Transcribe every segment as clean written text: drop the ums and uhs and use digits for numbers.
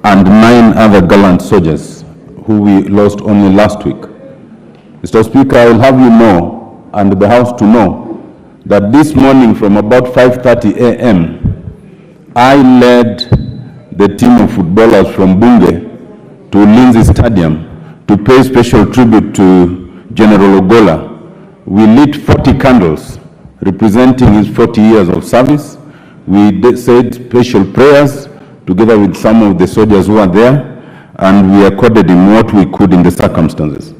and 9 other gallant soldiers who we lost only last week. Mr. Speaker, I will have you know, and the House to know, that this morning from about 5:30 a.m., I led the team of footballers from Bunge to Lindsay Stadium to pay special tribute to General Ogolla. We lit 40 candles representing his 40 years of service. We said special prayers together with some of the soldiers who are there, and we accorded him what we could in the circumstances.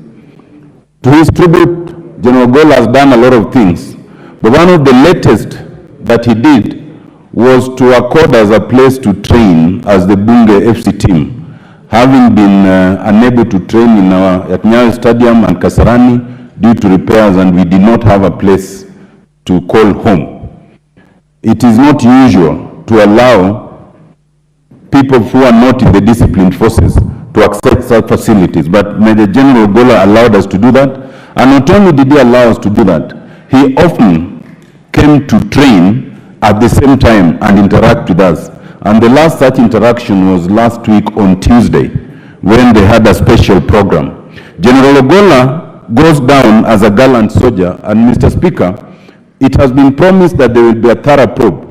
To his tribute, General Ogolla has done a lot of things, but one of the latest that he did was to accord us a place to train as the Bunge FC team. Having been unable to train in our AJAABU Stadium and Kasarani due to repairs, and we did not have a place to call home. It is not usual to allow people who are not in the disciplined forces to access such facilities, but Major General Ogolla allowed us to do that, and not only did he allow us to do that, he often came to train at the same time and interact with us. And the last such interaction was last week on Tuesday, when they had a special program. General Ogolla goes down as a gallant soldier, and Mr. Speaker, it has been promised that there will be a thorough probe.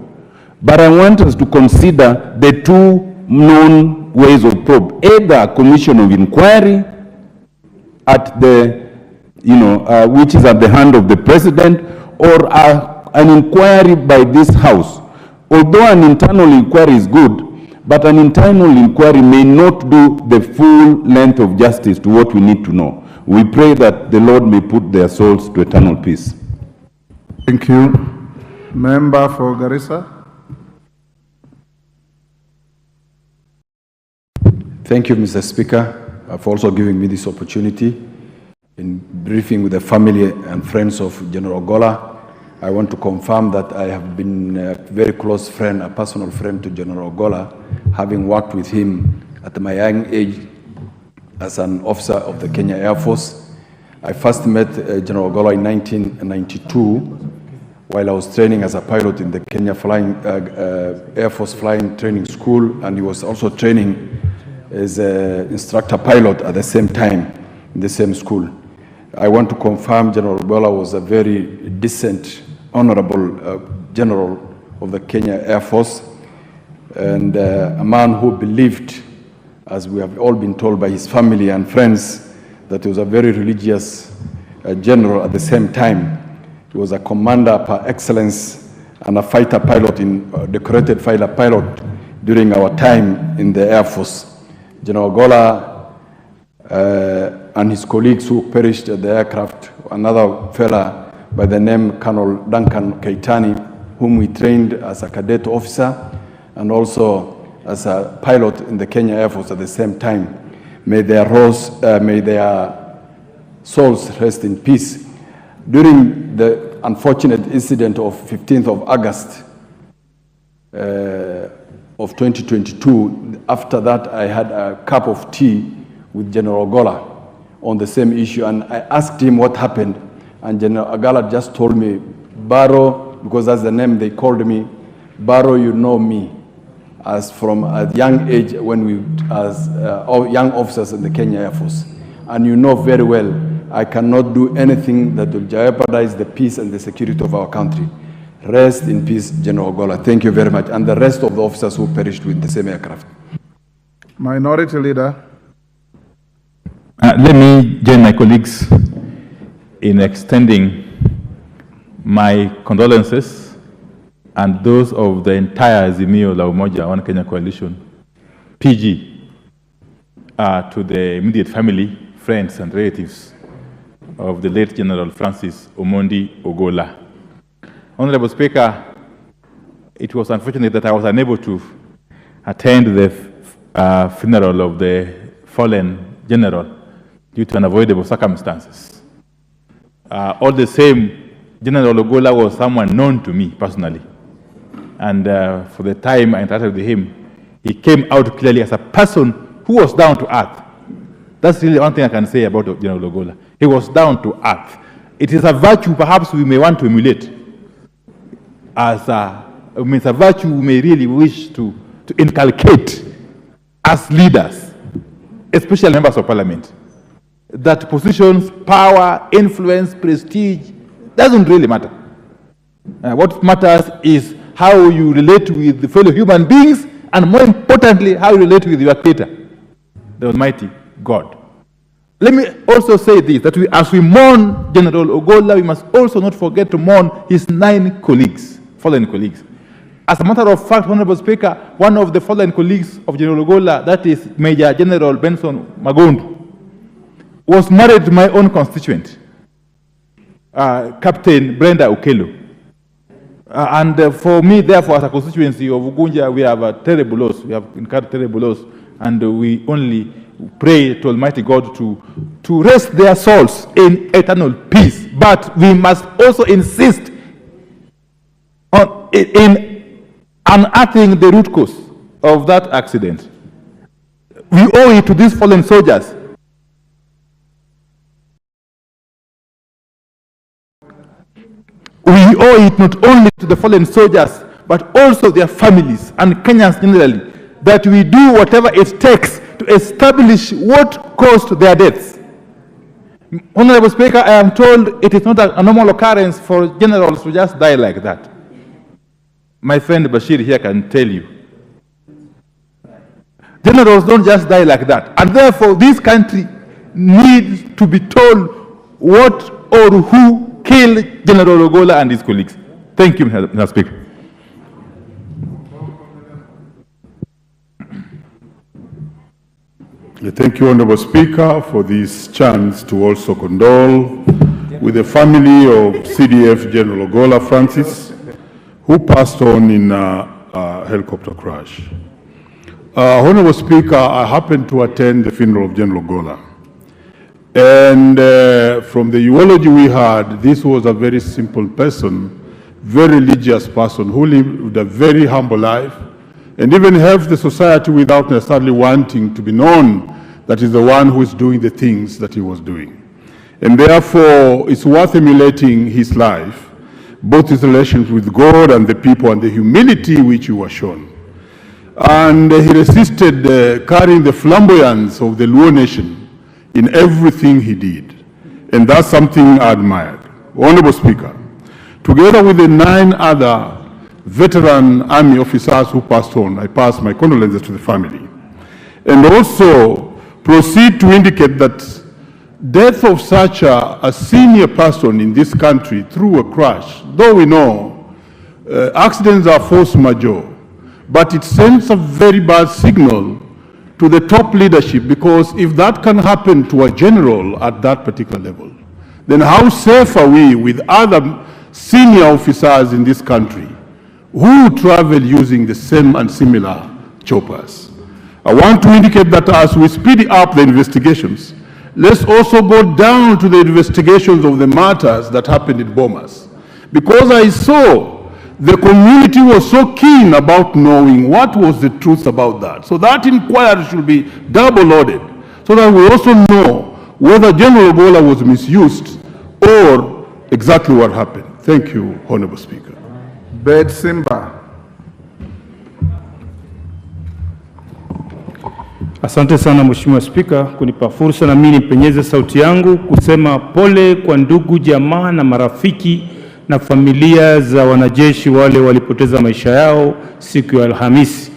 But I want us to consider the two known ways of probe, either a commission of inquiry at the, which is at the hand of the president, or an inquiry by this House. Although an internal inquiry is good, but an internal inquiry may not do the full length of justice to what we need to know. We pray that the Lord may put their souls to eternal peace. Thank you. Member for Garissa. Thank you, Mr. Speaker, for also giving me this opportunity. In briefing with the family and friends of General Ogolla, I want to confirm that I have been a very close friend, a personal friend to General Ogolla, having worked with him at my young age as an officer of the Kenya Air Force. I first met General Ogolla in 1992 while I was training as a pilot in the Kenya Air Force Flying Training School, and he was also training as an instructor pilot at the same time in the same school. I want to confirm General Ogolla was a very decent, honorable general of the Kenya Air Force, and a man who believed, as we have all been told by his family and friends, that he was a very religious general at the same time. He was a commander par excellence and a fighter pilot, decorated fighter pilot during our time in the Air Force. General Ogolla and his colleagues who perished at the aircraft, another fella by the name Colonel Duncan Keitani, whom we trained as a cadet officer and also as a pilot in the Kenya Air Force at the same time. May their souls rest in peace. During the unfortunate incident of 15th of August of 2022, after that I had a cup of tea with General Ogolla on the same issue, and I asked him what happened, and General Ogolla just told me, Baro, because that's the name they called me, Baro, you know me, as from a young age when we, as young officers in the Kenya Air Force, and you know very well, I cannot do anything that will jeopardize the peace and the security of our country. Rest in peace, General Ogolla. Thank you very much, and the rest of the officers who perished with the same aircraft. Minority Leader. Let me join my colleagues in extending my condolences and those of the entire Azimio La Umoja One Kenya Coalition, PG, to the immediate family, friends, and relatives of the late General Francis Omondi Ogolla. Honorable Speaker, it was unfortunate that I was unable to attend the funeral of the fallen general due to unavoidable circumstances. All the same, General Ogolla was someone known to me personally. And for the time I interacted with him, he came out clearly as a person who was down to earth. That's really one thing I can say about General Ogolla. He was down to earth. It is a virtue perhaps we may want to emulate. It's a virtue we may really wish to inculcate as leaders, especially members of parliament, that positions, power, influence, prestige, doesn't really matter. What matters is how you relate with the fellow human beings, and more importantly, how you relate with your Creator, the Almighty God. Let me also say this, that as we mourn General Ogolla, we must also not forget to mourn his 9 colleagues, fallen colleagues. As a matter of fact, Honorable Speaker, one of the fallen colleagues of General Ogolla, that is Major General Benson Magondu, was married to my own constituent, Captain Brenda Okello. And for me, therefore, as a constituency of Ugunja, we have terrible loss. We have incurred terrible loss, and we only pray to Almighty God to rest their souls in eternal peace. But we must also insist in unearthing the root cause of that accident. We owe it to these fallen soldiers. We owe it not only to the fallen soldiers, but also their families and Kenyans generally, that we do whatever it takes to establish what caused their deaths. Honorable Speaker, I am told it is not a normal occurrence for generals to just die like that. My friend Bashir here can tell you. Generals don't just die like that. And therefore, this country needs to be told what or who killed General Ogolla and his colleagues. Thank you, Mr. Speaker. Thank you, Honorable Speaker, for this chance to also condole with the family of CDF General Ogolla Francis, who passed on in a helicopter crash. Honorable Speaker, I happened to attend the funeral of General Ogolla. And from the eulogy we had, this was a very simple person, very religious person who lived a very humble life and even helped the society without necessarily wanting to be known that is the one who is doing the things that he was doing. And therefore, it's worth emulating his life, both his relations with God and the people and the humility which he was shown. And he resisted carrying the flamboyance of the Luo nation in everything he did. And that's something I admired. Honorable Speaker, together with the 9 other veteran army officers who passed on, I pass my condolences to the family. And also proceed to indicate that death of such a senior person in this country through a crash, though we know accidents are force majeure, but it sends a very bad signal to the top leadership, because if that can happen to a general at that particular level, then how safe are we with other senior officers in this country who travel using the same and similar choppers? I want to indicate that as we speed up the investigations, let's also go down to the investigations of the matters that happened in Bomas, because I saw the community was so keen about knowing what was the truth about that. So that inquiry should be double-loaded, so that we also know whether General Ogolla was misused or exactly what happened. Thank you, Honorable Speaker. Bed Simba. Asante sana Mheshimiwa Spika kunipa fursa na mimi nipenyeze sauti yangu kusema pole kwa ndugu, jamaa na marafiki na familia za wanajeshi wale walipoteza maisha yao siku ya Alhamisi.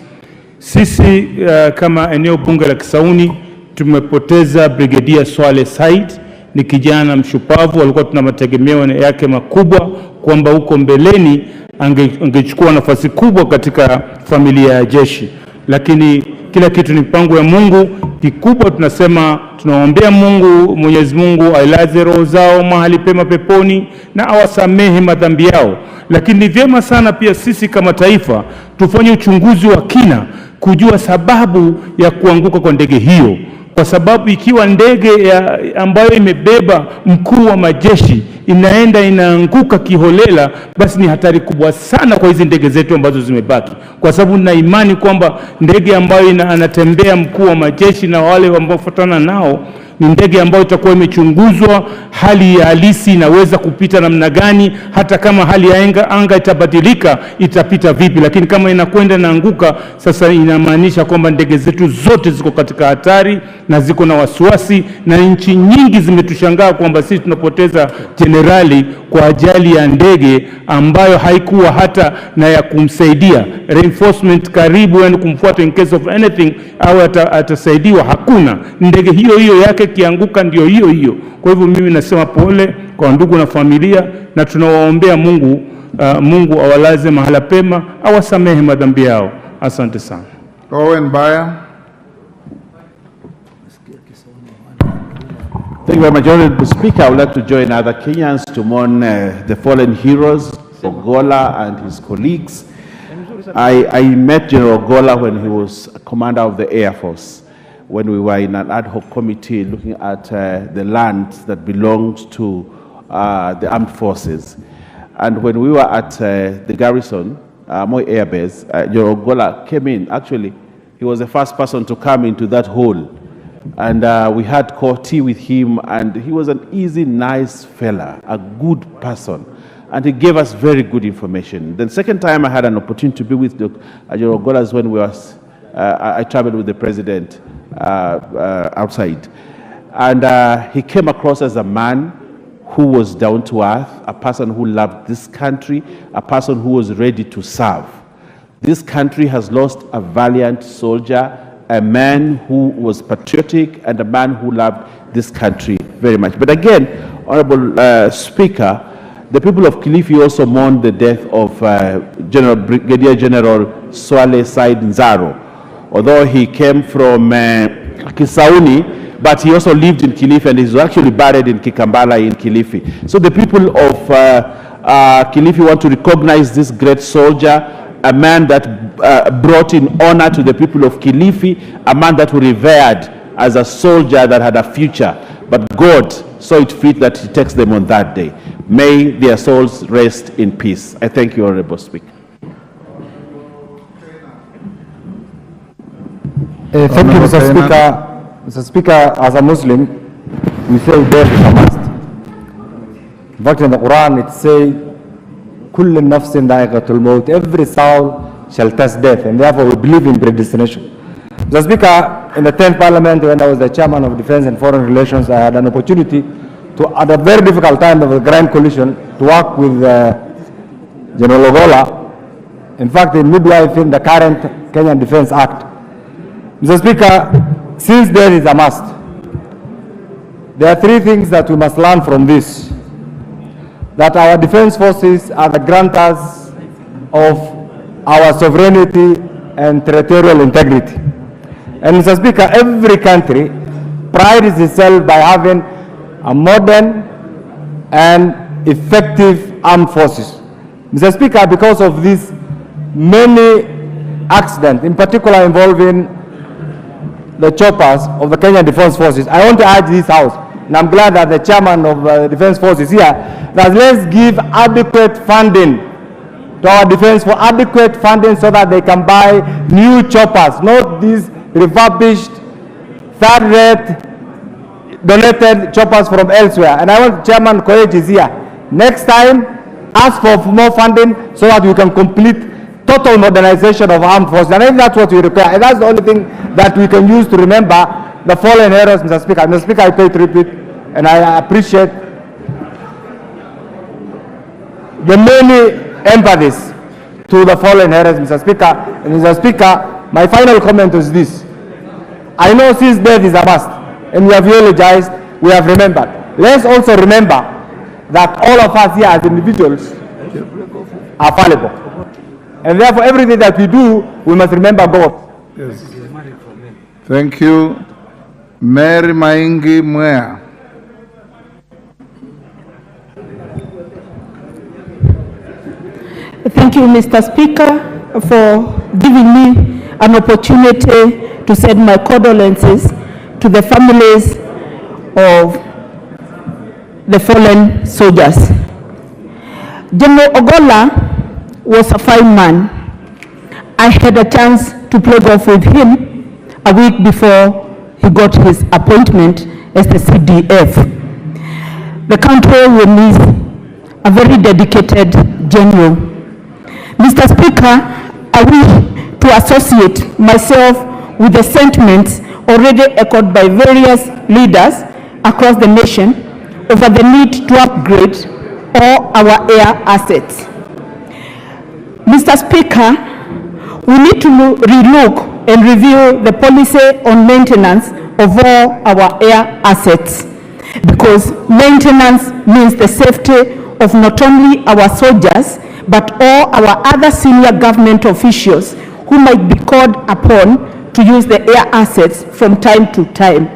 Sisi kama eneo bunge la Kisauni tumepoteza Brigadier Swale Said. Ni kijana mshupavu, alikuwa tuna mategemeo yake makubwa kwamba huko mbeleni angechukua nafasi kubwa katika familia ya jeshi. Lakini kila kitu ni mpango ya Mungu. Kikubwa tunasema tunaombea Mungu, Mwenyezi Mungu ailaze roho zao mahali pema peponi na awasamehe madhambi yao. Lakini vyema sana pia sisi kama taifa tufanye uchunguzi wa kina kujua sababu ya kuanguka kwa ndege hiyo. Kwa sababu ikiwa ndege ambayo imebeba mkuu wa majeshi inaanguka kiholela, basi ni hatari kubwa sana kwa hizi ndege zetu ambazo zimebaki. Kwa sababu na imani kwamba ndege ambayo anatembea mkuu wa majeshi na wale ambao wafuatana nao ni ndege ambayo itakuwa imechunguzwa, hali ya halisi inaweza kupita namna gani, hata kama hali ya anga itabadilika itapita vipi. Lakini kama inakwenda naanguka, sasa inamaanisha kwamba ndege zetu zote ziko katika hatari na ziko na wasiwasi, na nchi nyingi zimetushangaa kwamba sisi tunapoteza jenerali kwa ajali ya ndege ambayo haikuwa hata na ya kumsaidia reinforcement karibu, yani kumfuata in case of anything, au atasaidiwa, hakuna. Ndege hiyo yake kianguka ndio hiyo. Kwa hivyo mimi nasema pole kwa ndugu na familia, na tunawaombea Mungu, Mungu awalaze mahala pema, awasamehe madhambi yao. Asante sana. Owen Baya. Thank you very much, Honorable Speaker. I would like to join other Kenyans to mourn the fallen heroes, Ogola and his colleagues. I met General Ogola when he was commander of the Air Force, when we were in an ad hoc committee looking at the land that belongs to the armed forces. And when we were at the garrison, Moi Air Base, General Ogola came in. Actually, he was the first person to come into that hall. And we had tea with him, and he was an easy, nice fella, a good person. And he gave us very good information. The second time I had an opportunity to be with General Ogola is when I traveled with the president outside. And he came across as a man who was down to earth, a person who loved this country, a person who was ready to serve. This country has lost a valiant soldier, a man who was patriotic, and a man who loved this country very much. But again, Honorable Speaker, the people of Kilifi also mourned the death of Brigadier General Swale Said Nzaro. Although he came from Kisauni, but he also lived in Kilifi, and he's actually buried in Kikambala in Kilifi. So the people of Kilifi want to recognize this great soldier, a man that brought in honor to the people of Kilifi, a man that we revered as a soldier that had a future. But God saw it fit that he takes them on that day. May their souls rest in peace. I thank you, Honorable Speaker. Thank you, Mr. Speaker. Mr. Speaker, as a Muslim, we say death is a must. In fact, in the Quran, it says, كل نفس ذائقة الموت, every soul shall taste death, and therefore we believe in predestination. Mr. Speaker, in the 10th Parliament, when I was the chairman of Defense and Foreign Relations, I had an opportunity to, at a very difficult time of the Grand Coalition, to work with General Ogolla, in fact, in midwifing the current Kenyan Defense Act. Mr. Speaker, since death is a must, there are three things that we must learn from this. That our defense forces are the grantors of our sovereignty and territorial integrity. And Mr. Speaker, every country prides itself by having a modern and effective armed forces. Mr. Speaker, because of these many accidents, in particular involving the choppers of the Kenyan Defense Forces, I want to urge this House, and I'm glad that the chairman of the Defense Forces here, that let's give adequate funding to our defense, for adequate funding so that they can buy new choppers, not these refurbished, third-rate, donated choppers from elsewhere. And I want Chairman Koech is here. Next time, ask for more funding so that we can complete total modernization of armed forces. And I think that's what we require. And that's the only thing that we can use to remember the fallen heroes, Mr. Speaker. Mr. Speaker, I pay tribute, and I appreciate the many empathies to the fallen heroes, Mr. Speaker. And Mr. Speaker, my final comment is this. I know since death is a must, and we have eulogized, we have remembered. Let's also remember that all of us here as individuals are fallible. And therefore, everything that we do, we must remember God. Yes. Thank you. Mary Maingi Mwea. Thank you, Mr. Speaker, for giving me an opportunity to send my condolences to the families of the fallen soldiers. General Ogolla was a fine man. I had a chance to play golf with him a week before he got his appointment as the CDF. The country will miss a very dedicated general. Mr. Speaker, I wish to associate myself with the sentiments already echoed by various leaders across the nation over the need to upgrade all our air assets. Mr. Speaker, we need to relook and review the policy on maintenance of all our air assets, because maintenance means the safety of not only our soldiers, but all our other senior government officials who might be called upon to use the air assets from time to time.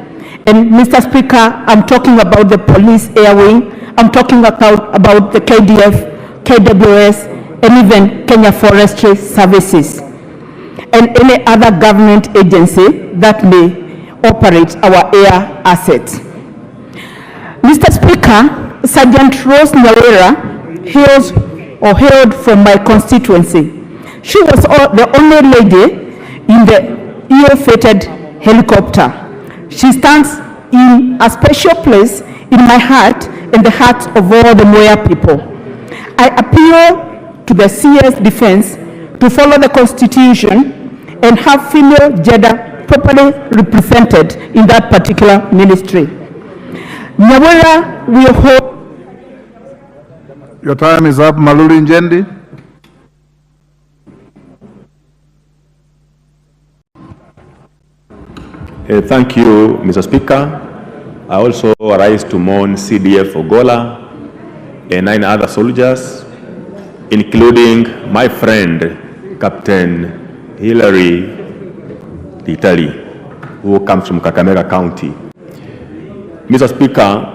And Mr. Speaker, I'm talking about the police air wing, I'm talking about the KDF, KWS, and even Kenya Forestry Services, and any other government agency that may operate our air assets. Mr. Speaker, Sergeant Rose Nyawera hailed from my constituency. She was the only lady in the ill-fated helicopter. She stands in a special place in my heart and the hearts of all the Moya people. I appeal to the CS Defense to follow the Constitution and have female gender properly represented in that particular ministry. Nyawera will hold. Your time is up, Maluri Njendi. Thank you, Mr. Speaker. I also rise to mourn CDF Ogola and 9 other soldiers, including my friend, Captain Hilary Litali, who comes from Kakamega County. Mr. Speaker,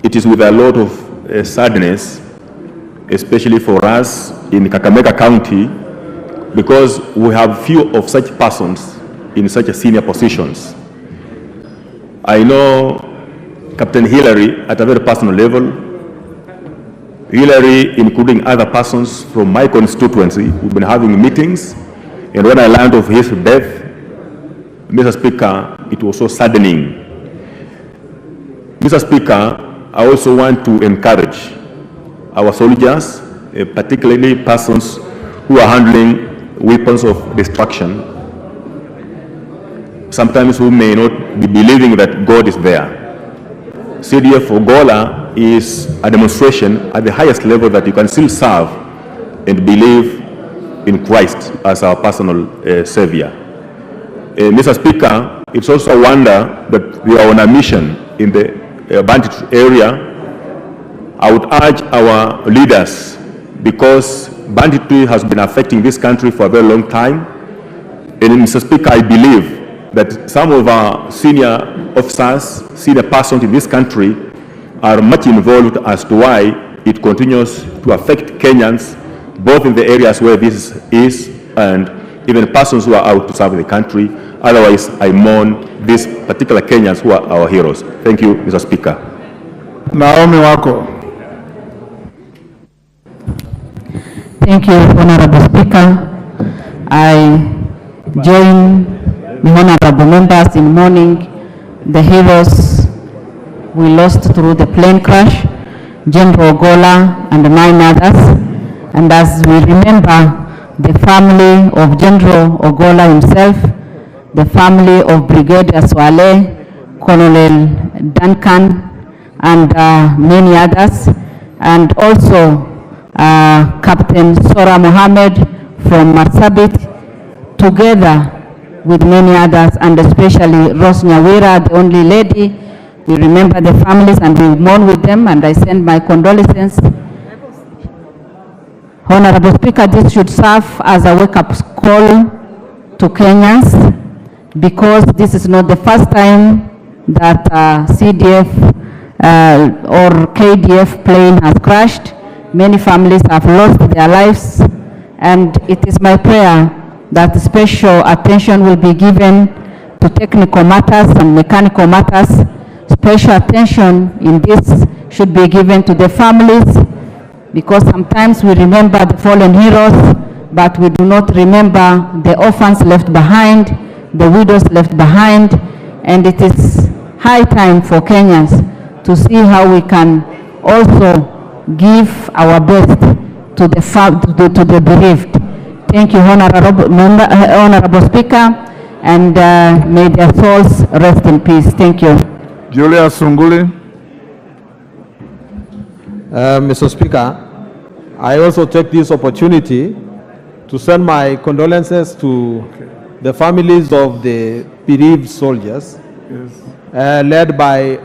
it is with a lot of sadness, especially for us in Kakamega County, because we have few of such persons in such a senior positions. I know Captain Hillary at a very personal level. Hillary, including other persons from my constituency, we've been having meetings, and when I learned of his death, Mr. Speaker, it was so saddening. Mr. Speaker, I also want to encourage our soldiers, particularly persons who are handling weapons of destruction, sometimes who may not be believing that God is there. CDF Ogola is a demonstration at the highest level that you can still serve and believe in Christ as our personal Savior. Mr. Speaker, it's also a wonder that we are on a mission in the banditry area. I would urge our leaders, because banditry has been affecting this country for a very long time. And Mr. Speaker, I believe that some of our senior officers, senior persons in this country are much involved as to why it continues to affect Kenyans, both in the areas where this is and even persons who are out to serve the country. Otherwise, I mourn these particular Kenyans who are our heroes. Thank you, Mr. Speaker. Naomi Wako. Thank you, Honorable Speaker. I join the honorable members in mourning the heroes we lost through the plane crash, General Ogola and 9 others. And as we remember the family of General Ogola himself, the family of Brigadier Swale, Colonel Duncan, and many others, and also Captain Sora Mohammed from Marsabit, together with many others, and especially Rose Nyawera, the only lady. We remember the families and we mourn with them, and I send my condolences. Honorable Speaker, this should serve as a wake-up call to Kenyans, because this is not the first time that CDF or KDF plane has crashed. Many families have lost their lives, and it is my prayer that special attention will be given to technical matters and mechanical matters. Special attention in this should be given to the families, because sometimes we remember the fallen heroes, but we do not remember the orphans left behind, the widows left behind, and it is high time for Kenyans to see how we can also give our best to the bereaved. Thank you, Honorable Speaker, and may their souls rest in peace. Thank you. Julius Sunguli. Mr. Speaker, I also take this opportunity to send my condolences to the families of the bereaved soldiers, led by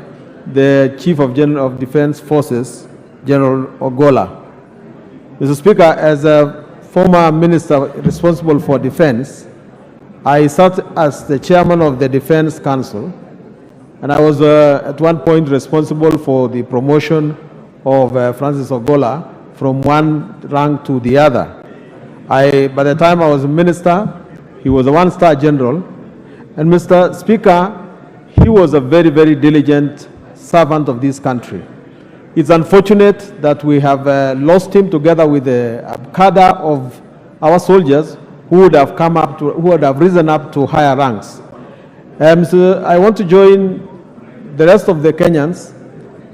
the Chief of Defense Forces, General Ogolla. Mr. Speaker, as a former minister responsible for defense, I sat as the chairman of the Defense Council, and I was at one point responsible for the promotion of Francis Ogolla from one rank to the other. By the time I was a minister, he was a one-star general. And Mr. Speaker, he was a very, very diligent servant of this country. It's unfortunate that we have lost him together with a cadre of our soldiers who would have risen up to higher ranks. So I want to join the rest of the Kenyans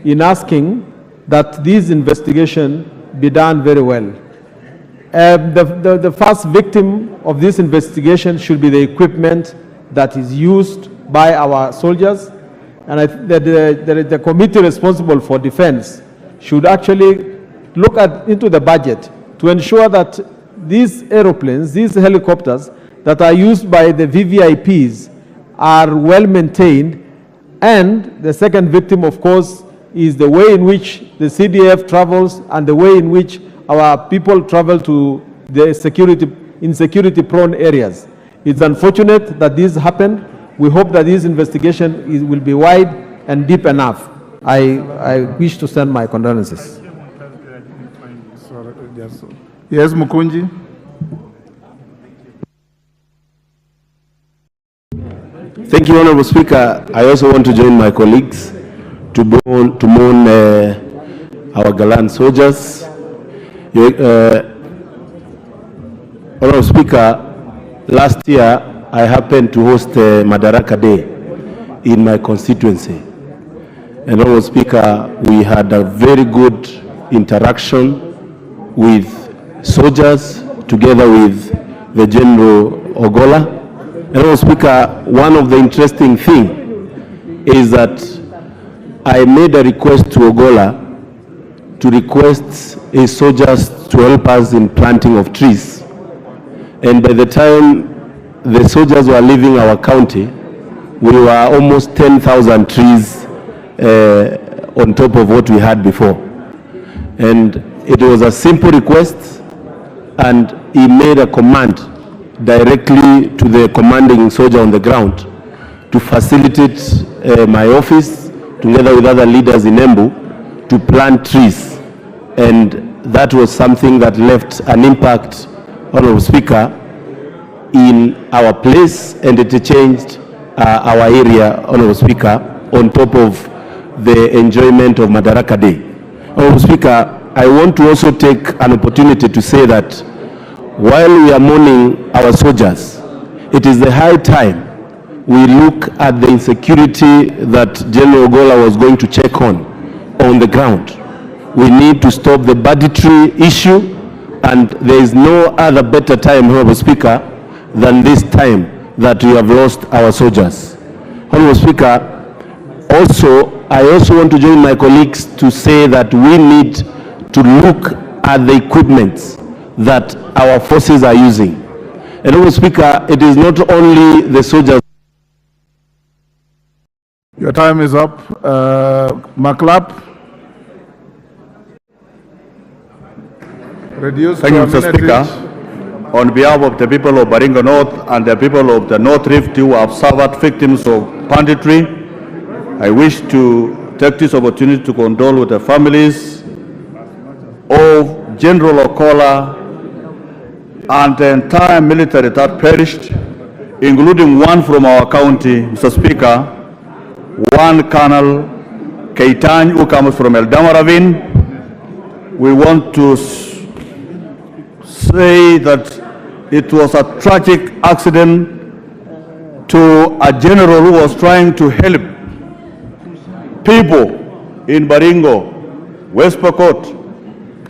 in asking that this investigation be done very well. The first victim of this investigation should be the equipment that is used by our soldiers, and the committee responsible for defense should actually look into the budget to ensure that these aeroplanes, these helicopters that are used by the VVIPs are well maintained. And the second victim, of course, is the way in which the CDF travels and the way in which our people travel to the insecurity-prone areas. It's unfortunate that this happened. We hope that this investigation will be wide and deep enough. I wish to send my condolences. Yes, Mukunji. Thank you, Honorable Speaker. I also want to join my colleagues to mourn our gallant soldiers. Honorable Speaker, last year I happened to host Madaraka Day in my constituency. And Honorable Speaker, we had a very good interaction with soldiers together with the General Ogolla. And Honorable Speaker, one of the interesting things is that I made a request to Ogolla to request his soldiers to help us in planting of trees. And by the time the soldiers were leaving our county, we were almost 10,000 trees on top of what we had before. And it was a simple request, and he made a command directly to the commanding soldier on the ground to facilitate my office together with other leaders in Embu to plant trees. And that was something that left an impact, Honorable Speaker, in our place, and it changed our area, Honorable Speaker, on top of the enjoyment of Madaraka Day. Honorable Speaker, I want to also take an opportunity to say that while we are mourning our soldiers, it is the high time we look at the insecurity that General Ogolla was going to check on the ground. We need to stop the banditry issue, and there is no other better time, Honorable Speaker, than this time that we have lost our soldiers. Honorable Speaker, I also want to join my colleagues to say that we need to look at the equipment that our forces are using. And Honorable Speaker, it is not only the soldiers. Your time is up. Maclap. Thank you, Mr. Speaker. On behalf of the people of Baringo North and the people of the North Rift who have suffered victims of banditry, I wish to take this opportunity to condole with the families of General Ogolla and the entire military that perished, including one from our county, Mr. Speaker, one Colonel Keitany, who comes from Eldama Ravine. We want to say that it was a tragic accident to a general who was trying to help people in Baringo, West Pokot,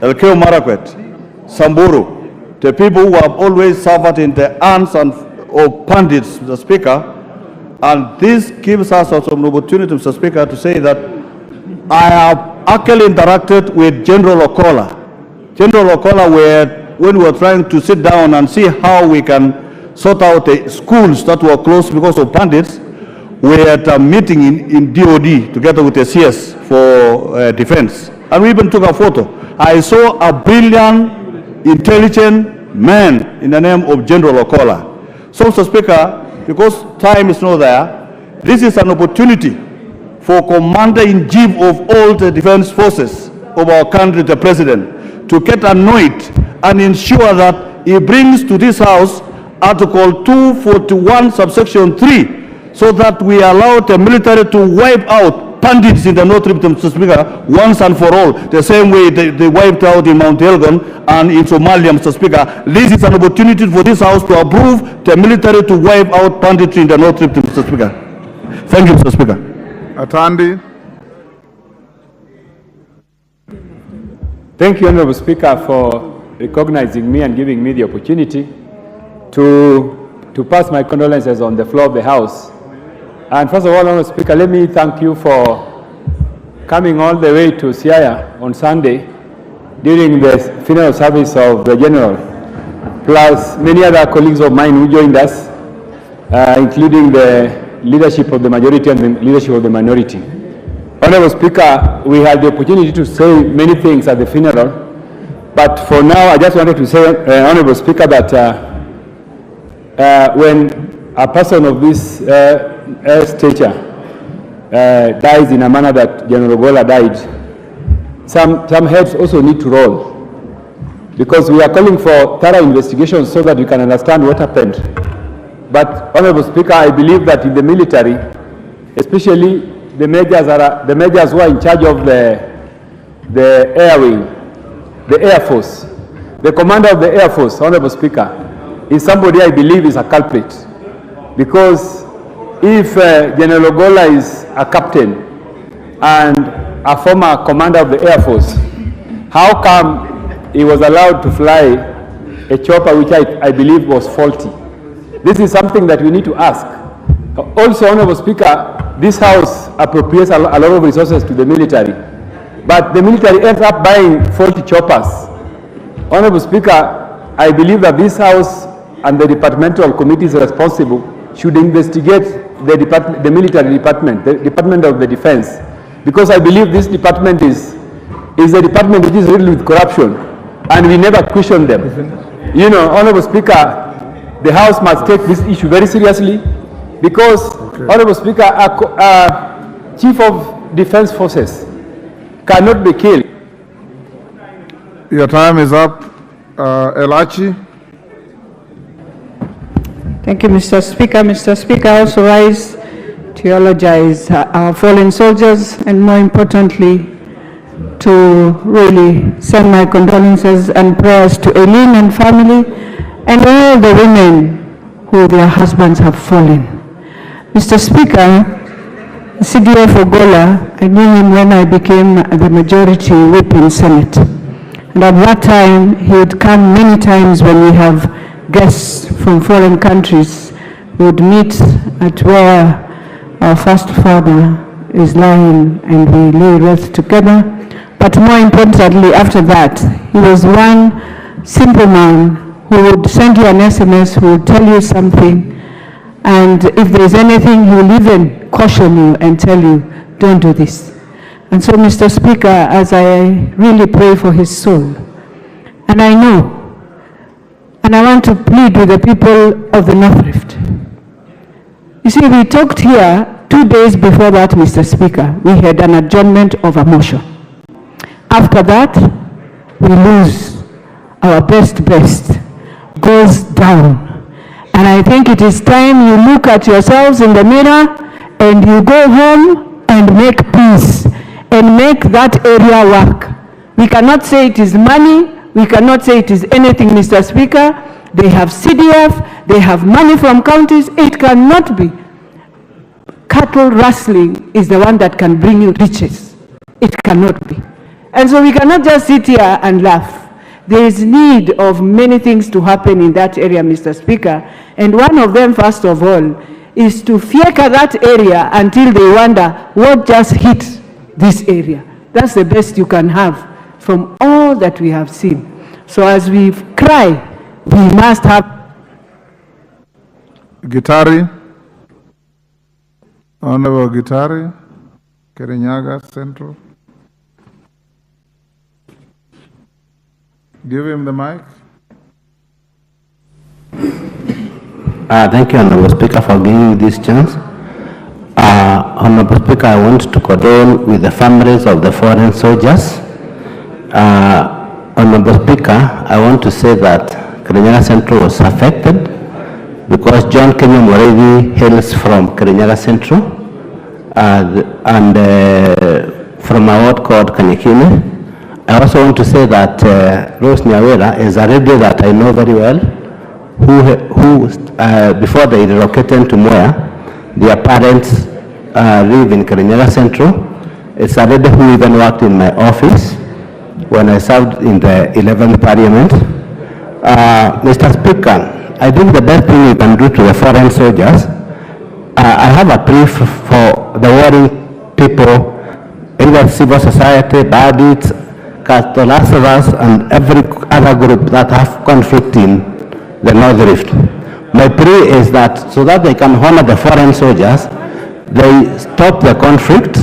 Elgeyo Marakwet, Samburu, the people who have always suffered in the hands of bandits, Mr. Speaker. And this gives us also an opportunity, Mr. Speaker, to say that I have actually interacted with General Ogolla. General Ogolla, when we were trying to sit down and see how we can sort out the schools that were closed because of bandits, we had a meeting in DOD together with the CS for defense. And we even took a photo. I saw a brilliant, intelligent man in the name of General Ogolla. So, Mr. Speaker, because time is not there, this is an opportunity for Commander-in-Chief of all the defense forces of our country, the President, to get annoyed and ensure that he brings to this House Article 241, subsection 3, so that we allow the military to wipe out bandits in the North Rift, Mr. Speaker, once and for all, the same way they wiped out in Mount Elgon and in Somalia, Mr. Speaker. This is an opportunity for this House to approve the military to wipe out banditry in the North Rift, Mr. Speaker. Thank you, Mr. Speaker. Atandi. Thank you, Honorable Speaker, for recognizing me and giving me the opportunity to pass my condolences on the floor of the House. And first of all, Honorable Speaker, let me thank you for coming all the way to Siaya on Sunday during the funeral service of the General, plus many other colleagues of mine who joined us, including the leadership of the majority and the leadership of the minority. Honorable Speaker, we had the opportunity to say many things at the funeral, but for now I just wanted to say, Honorable Speaker, that when a person of this stature dies in a manner that General Ogolla died, some heads also need to roll, because we are calling for thorough investigation so that we can understand what happened. But, Honorable Speaker, I believe that in the military, especially the majors who are in charge of the air wing, the Air Force, the commander of the Air Force, Honorable Speaker, is somebody I believe is a culprit. Because if General Ogolla is a captain and a former commander of the Air Force, how come he was allowed to fly a chopper which I believe was faulty? This is something that we need to ask. Also, Honorable Speaker, this House appropriates a lot of resources to the military, but the military ends up buying faulty choppers. Honorable Speaker, I believe that this House and the departmental committees responsible should investigate the military department, the Department of the Defense, because I believe this department is a department which is riddled with corruption, and we never question them. You know, Honorable Speaker, the House must take this issue very seriously, because, Honorable Speaker, a Chief of Defense Forces cannot be killed. Your time is up. Elachi. Thank you, Mr. Speaker. Mr. Speaker, I also rise to eulogize our fallen soldiers, and more importantly, to really send my condolences and prayers to Eileen and family, and all the women who their husbands have fallen. Mr. Speaker, CDF Ogolla, I knew him when I became the majority whip in Senate. And at that time, he would come many times when we have guests from foreign countries. We would meet at where our first father is lying, and we lay rest together. But more importantly, after that, he was one simple man who would send you an SMS, who would tell you something, and if there's anything, he will even caution you and tell you, don't do this. And so, Mr. Speaker, as I really pray for his soul, and I know, and I want to plead with the people of the North Rift. You see, we talked here 2 days before that, Mr. Speaker. We had an adjournment of a motion. After that, we lose our best goes down. And I think it is time you look at yourselves in the mirror and you go home and make peace and make that area work. We cannot say it is money. We cannot say it is anything, Mr. Speaker. They have CDF. They have money from counties. It cannot be cut cattle rustling is the one that can bring you riches. It cannot be. And so we cannot just sit here and laugh. There is need of many things to happen in that area, Mr. Speaker. And one of them, first of all, is to fieka that area until they wonder what just hit this area. That's the best you can have from all that we have seen. So as we cry, we must have... Gitari. Honorable Gitari, Kirinyaga Central. Give him the mic. Thank you, Honorable Speaker, for giving me this chance. Honorable Speaker, I want to condole with the families of the foreign soldiers. Honorable Speaker, I want to say that Kirinyaga Central was affected because John Kenya Morevi hails from Kirinyaga Central and from a ward called Kanyekine. I also want to say that Rose Nyawera is a radio that I know very well, who before they relocated to Moya, their parents live in Kirinyaga Central. It's a lady who even worked in my office when I served in the 11th Parliament. Mr. Speaker, I think the best thing we can do to the foreign soldiers, I have a plea for the warring people, either civil society, bandits, Castolasovas, and every other group that have conflict in the North Rift. My plea is that so that they can honor the foreign soldiers, they stop the conflict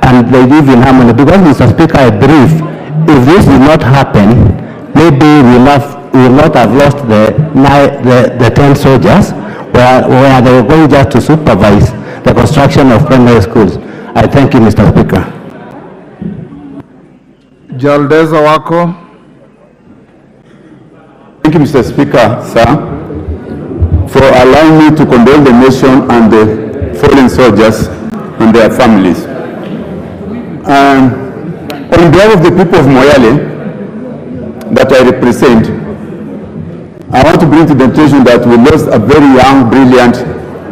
and they live in harmony. Because, Mr. Speaker, I believe if this did not happen, maybe we will not have lost the 10 soldiers where they were going just to supervise the construction of primary schools. I thank you, Mr. Speaker. Jaldeza Wako. Thank you, Mr. Speaker, sir, for allowing me to condole the nation and the fallen soldiers and their families. On behalf of the people of Moyale that I represent, I want to bring to the attention that we lost a very young, brilliant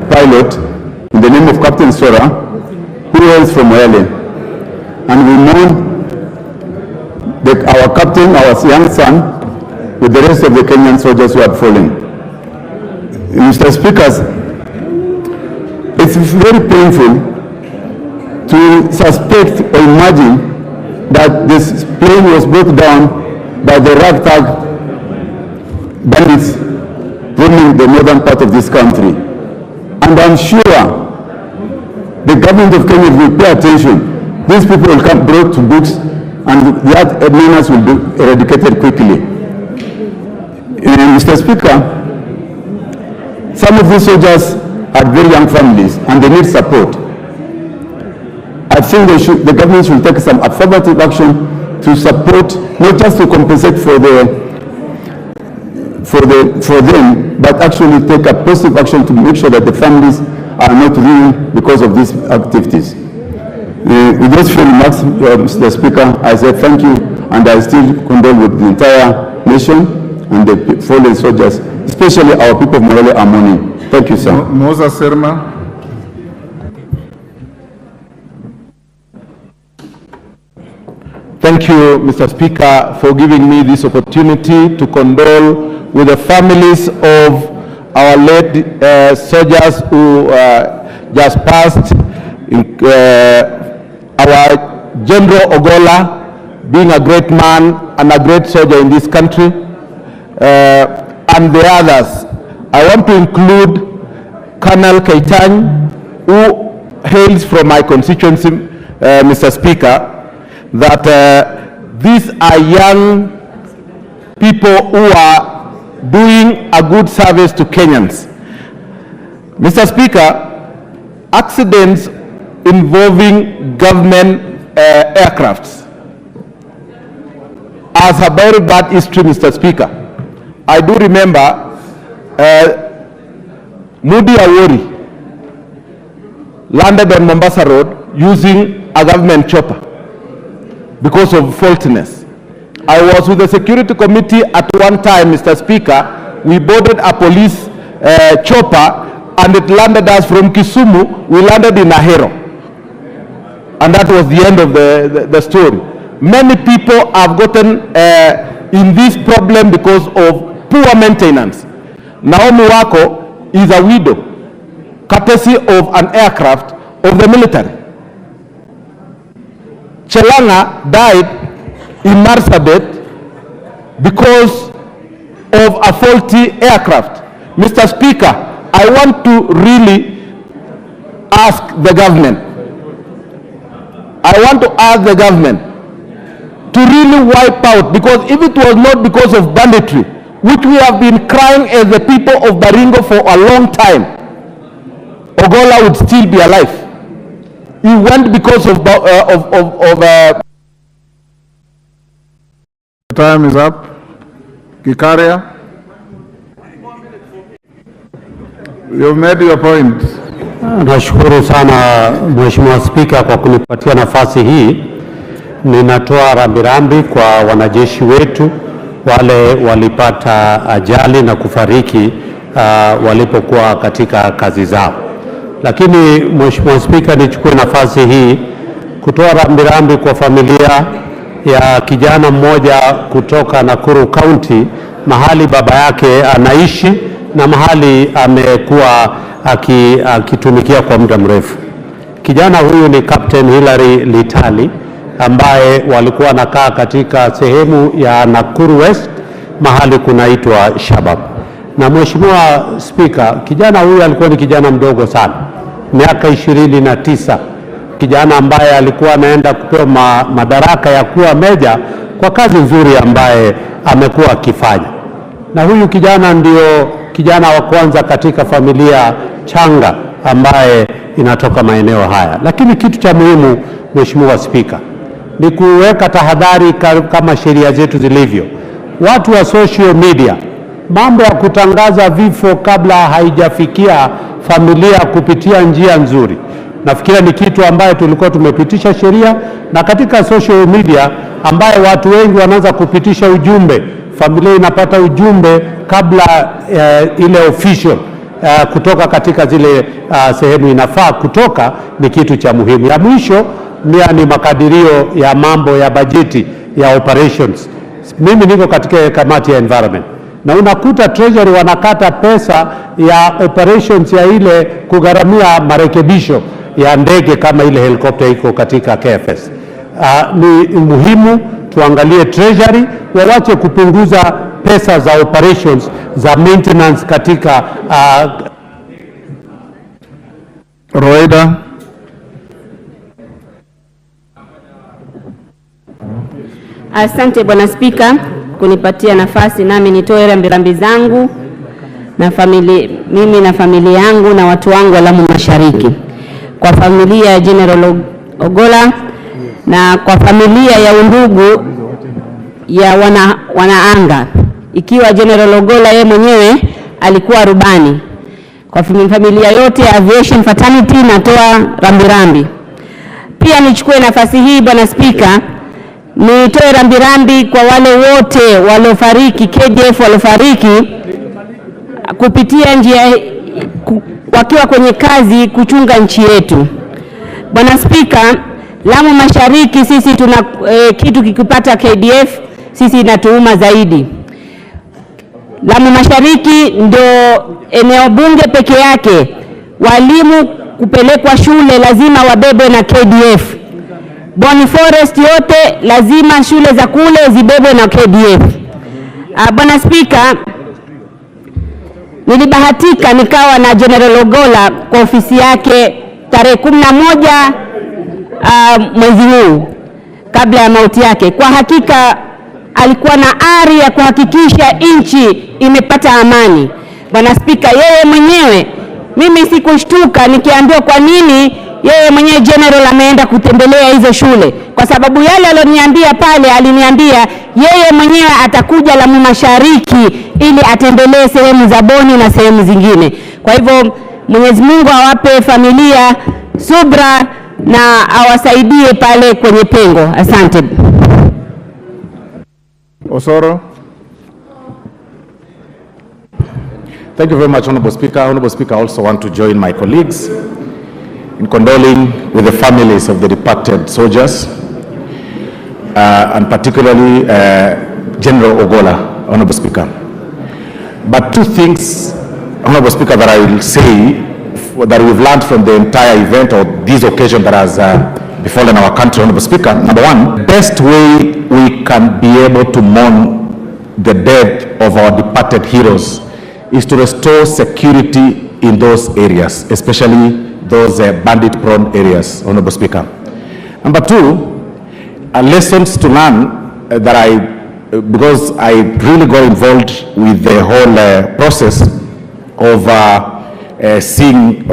pilot in the name of Captain Sora, who hails from Moyale. And we mourn our captain, our young son, with the rest of the Kenyan soldiers who had fallen. Mr. Speaker, it's very painful to suspect or imagine that this plane was brought down by the ragtag bandits roaming the northern part of this country. And I'm sure the government of Kenya will pay attention. These people will come brought to books and that menace will be eradicated quickly. Mr. Speaker, some of these soldiers are very young families and they need support. I think the government should take some affirmative action to support, not just to compensate for them, but actually take a positive action to make sure that the families are not ruined because of these activities. With those few remarks, Mr. Speaker, I say thank you, and I still condole with the entire nation and the fallen soldiers, especially our people of Morale are mourning. Thank you, sir. Moses Serma. Thank you, Mr. Speaker, for giving me this opportunity to condole with the families of our late soldiers who just passed. Our General Ogola, being a great man and a great soldier in this country, and the others. I want to include Colonel Keitany, who hails from my constituency, Mr. Speaker, that these are young people who are doing a good service to Kenyans. Mr. Speaker, accidents involving government aircrafts has a very bad history, Mr. Speaker. I do remember Mudi Awori landed on Mombasa Road using a government chopper because of faultiness. I was with the security committee at one time, Mr. Speaker. We boarded a police chopper and it landed us from Kisumu, we landed in Ahero. And that was the end of the story. Many people have gotten in this problem because of poor maintenance. Naomi Wako is a widow, courtesy of an aircraft of the military. Chelanga died in Marsabit because of a faulty aircraft. Mr. Speaker, I want to really ask the government, to really wipe out, because if it was not because of banditry, which we have been crying as the people of Baringo for a long time, Ogolla would still be alive. He went because of Time is up. Kikaria, you've made your point. Nashukuru sana Mheshimiwa Spika kwa kunipatia nafasi hii. Ninatoa rambirambi kwa wanajeshi wetu wale walipata ajali na kufariki walipokuwa katika kazi zao. Lakini Mheshimiwa Spika, nichukue nafasi hii kutoa rambirambi kwa familia ya kijana mmoja kutoka Nakuru County, mahali baba yake anaishi na mahali amekuwa akitumikia kwa muda mrefu. Kijana huyu ni Captain Hilary Litali ambaye walikuwa wanakaa katika sehemu ya Nakuru West, mahali kunaitwa Shabab. Na Mheshimiwa Spika, kijana huyu alikuwa ni kijana mdogo sana, miaka 29, kijana ambaye alikuwa anaenda kupewa madaraka ya kuwa meja kwa kazi nzuri ambaye amekuwa akifanya. Na huyu kijana ndio kijana wa kwanza katika familia changa ambaye inatoka maeneo haya. Lakini kitu cha muhimu Mheshimiwa Spika ni kuweka tahadhari kama sheria zetu zilivyo. Watu wa social media, mambo ya kutangaza vifo kabla haijafikia familia kupitia njia nzuri, nafikiria ni kitu ambaye tulikuwa tumepitisha sheria, na katika social media ambaye watu wengi wanaanza kupitisha ujumbe, familia inapata ujumbe kabla ile official kutoka katika zile sehemu inafaa kutoka, ni kitu cha muhimu. Ya mwisho ni makadirio ya mambo ya bajeti ya operations. Mimi niko katika kamati ya environment, na unakuta treasury wanakata pesa ya operations ya ile kugharamia marekebisho ya ndege kama ile helikopta iko katika KFS. Ni muhimu tuangalie treasury wawache kupunguza pesa za operations za maintenance katika Roida. Asante Bwana Spika kunipatia nafasi nami nitoe rambirambi zangu na mimi na familia yangu na watu wangu wa Lamu Mashariki, kwa familia ya General Ogolla na kwa familia ya undugu ya wanaanga, ikiwa General Ogolla yeye mwenyewe alikuwa rubani. Kwa familia yote ya aviation fraternity natoa rambirambi. Pia nichukue nafasi hii Bwana Spika nitoe rambirambi kwa wale wote waliofariki, KDF waliofariki kupitia njia wakiwa kwenye kazi kuchunga nchi yetu. Bwana Spika, Lamu Mashariki sisi tuna kitu kikipata KDF sisi inatuuma zaidi. Lamu Mashariki ndio eneo bunge peke yake walimu kupelekwa shule lazima wabebe na KDF. Boni Forest yote lazima shule za kule zibebwe na KDF. Bwana Spika, nilibahatika nikawa na General Ogolla kwa ofisi yake tarehe 11 mwezi huu kabla ya mauti yake. Kwa hakika alikuwa na ari ya kuhakikisha nchi imepata amani. Bwana Spika, yeye mwenyewe, mimi sikushtuka nikiambiwa kwa nini yeye mwenyewe General ameenda kutembelea hizo shule, kwa sababu yale aloniambia pale, aliniambia yeye mwenyewe atakuja Lamu Mashariki ili atembelee sehemu za Boni na sehemu zingine. Kwa hivyo Mwenyezi Mungu awape familia subra na awasaidie pale kwenye pengo. Asante. Osoro. Thank you very much, Honorable Speaker. Honorable Speaker, I also want to join my colleagues in condoling with the families of the departed soldiers, and particularly General Ogola, Honorable Speaker. But two things, Honorable Speaker, that I will say that we've learned from the entire event or this occasion that has befallen our country, Honorable Speaker. Number one, best way we can be able to mourn the death of our departed heroes is to restore security in those areas, especially those bandit-prone areas, Honorable Speaker. Number two, lessons to learn because I really got involved with the whole process of seeing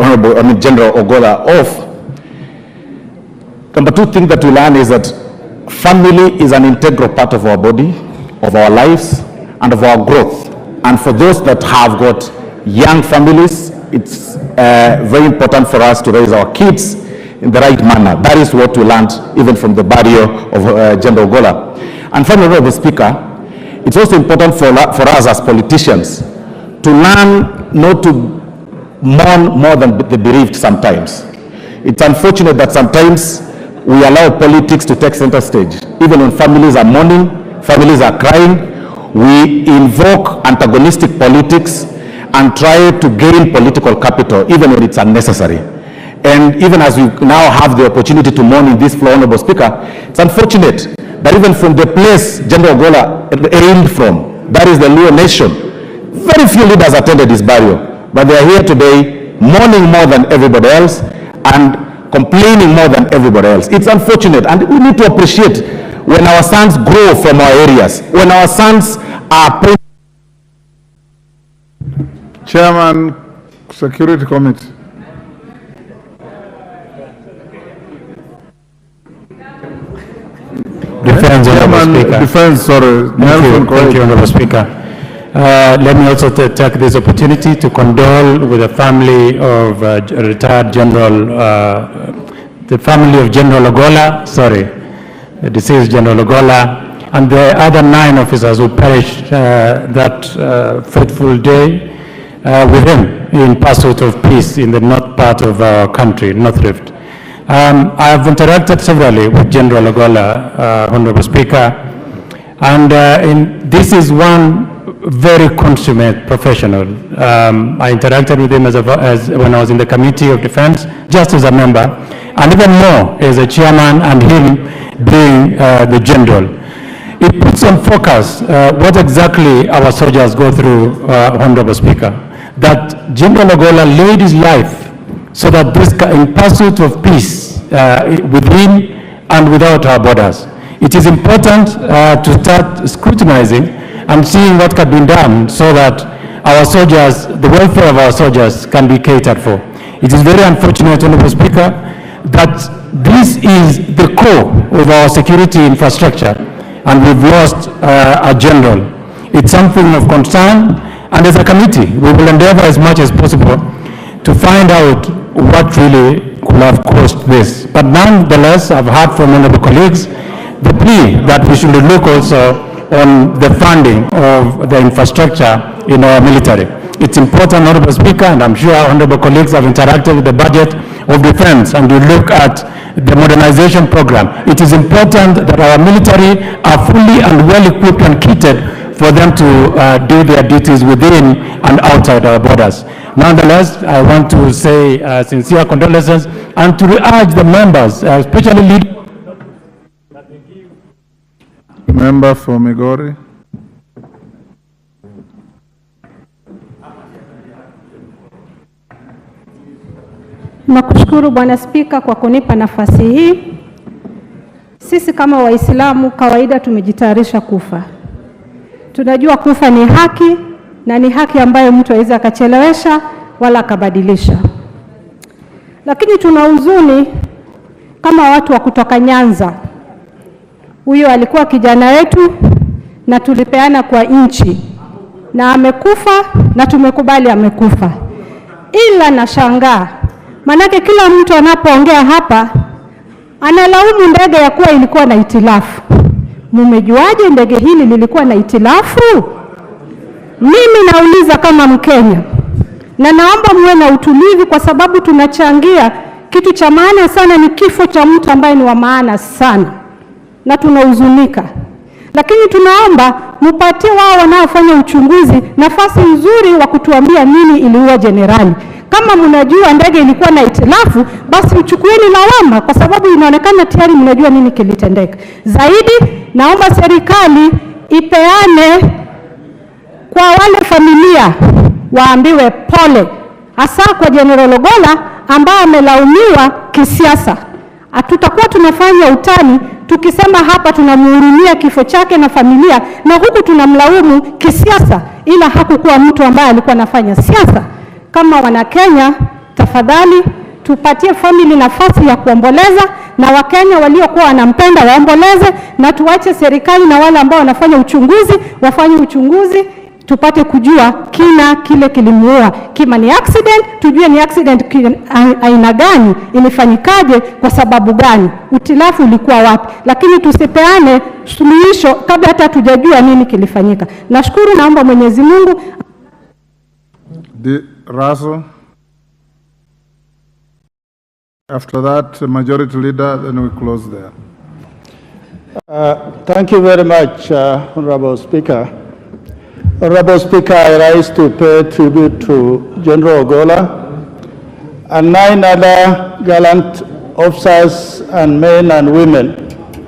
General Ogola off. Number two thing that we learn is that family is an integral part of our body, of our lives, and of our growth. And for those that have got young families, it's very important for us to raise our kids in the right manner. That is what we learned even from the barrier of General Ogola. And finally, Honorable Speaker, it's also important for us as politicians to learn not to mourn more than the bereaved sometimes. It's unfortunate that sometimes we allow politics to take center stage. Even when families are mourning, families are crying, we invoke antagonistic politics and try to gain political capital, even when it's unnecessary. And even as we now have the opportunity to mourn in this floor, Honorable Speaker, it's unfortunate that even from the place General Ogola aimed from, that is the Luo nation, very few leaders attended his burial, but they are here today mourning more than everybody else and complaining more than everybody else. It's unfortunate, and we need to appreciate when our sons grow from our areas, when our sons are... Chairman, Security Committee. Defense, Honorable Speaker. Defense, sorry. Thank you, Honorable Speaker. Let me also take this opportunity to condole with the family of retired General, the family of General Ogola, the deceased General Ogola, and the other 9 officers who perished that fateful day with him in pursuit of peace in the north part of our country, North Rift. I have interacted severally with General Ogola, Honorable Speaker, and this is one very consummate professional. I interacted with him as when I was in the Committee of Defense, just as a member, and even more as a chairman, and him being the general. It puts on focus what exactly our soldiers go through, Honorable Speaker, that General Ogola laid his life so that this, in pursuit of peace within and without our borders. It is important to start scrutinizing and seeing what can be done so that our soldiers, the welfare of our soldiers, can be catered for. It is very unfortunate, Honorable Speaker, that this is the core of our security infrastructure, and we've lost a general. It's something of concern, and as a committee, we will endeavor as much as possible to find out what really could have caused this. But nonetheless, I've heard from honorable colleagues the plea that we should look also on the funding of the infrastructure in our military. It's important, Honorable Speaker, and I'm sure honorable colleagues have interacted with the budget of defense, and you look at the modernization program. It is important that our military are fully and well equipped and kitted for them to do their duties within and outside our borders. Nonetheless, I want to say sincere condolences and to urge the members, especially leaders. Member for Migori. Nakushukuru Bwana Spika kwa kunipa nafasi hii. Sisi kama Waislamu kawaida tumejitayarisha kufa. Tunajua kufa ni haki, na ni haki ambayo mtu hawezi akachelewesha wala akabadilisha. Lakini tuna huzuni kama watu wa kutoka Nyanza. Huyo alikuwa kijana wetu na tulipeana kwa nchi, na amekufa na tumekubali amekufa. Ila nashangaa, manake kila mtu anapoongea hapa analaumu ndege ya kuwa ilikuwa na itilafu. Mumejuaje ndege hili lilikuwa na itilafu? Mimi nauliza kama Mkenya, na naomba muwe na utulivu, kwa sababu tunachangia kitu cha maana sana, ni kifo cha mtu ambaye ni wa maana sana, na tunahuzunika. Lakini tunaomba mupatie wao wanaofanya uchunguzi nafasi nzuri wa kutuambia nini iliua jenerali. Kama mnajua ndege ilikuwa na itilafu, basi uchukueni lawama, kwa sababu inaonekana tayari mnajua nini kilitendeka. Zaidi, naomba serikali ipeane kwa wale familia, waambiwe pole, hasa kwa General Ogolla ambaye amelaumiwa kisiasa. Hatutakuwa tunafanya utani tukisema hapa tunamhurumia kifo chake na familia, na huku tunamlaumu kisiasa, ila hakukuwa mtu ambaye alikuwa anafanya siasa. Kama wana Kenya, tafadhali tupatie family nafasi ya kuomboleza, na Wakenya waliokuwa wanampenda waomboleze, na tuache serikali na wale ambao wanafanya uchunguzi wafanye uchunguzi, tupate kujua kina kile kilimuua. Kama ni accident, tujue ni accident aina gani, ilifanyikaje, kwa sababu gani, utilafu ulikuwa wapi, lakini tusipeane suluhisho kabla hata tujajua nini kilifanyika. Nashukuru, naomba Mwenyezi Mungu. Russell. After that, majority leader, then we close there. Thank you very much, Honorable Speaker. Honorable Speaker, I rise to pay tribute to General Ogolla and 9 other gallant officers and men and women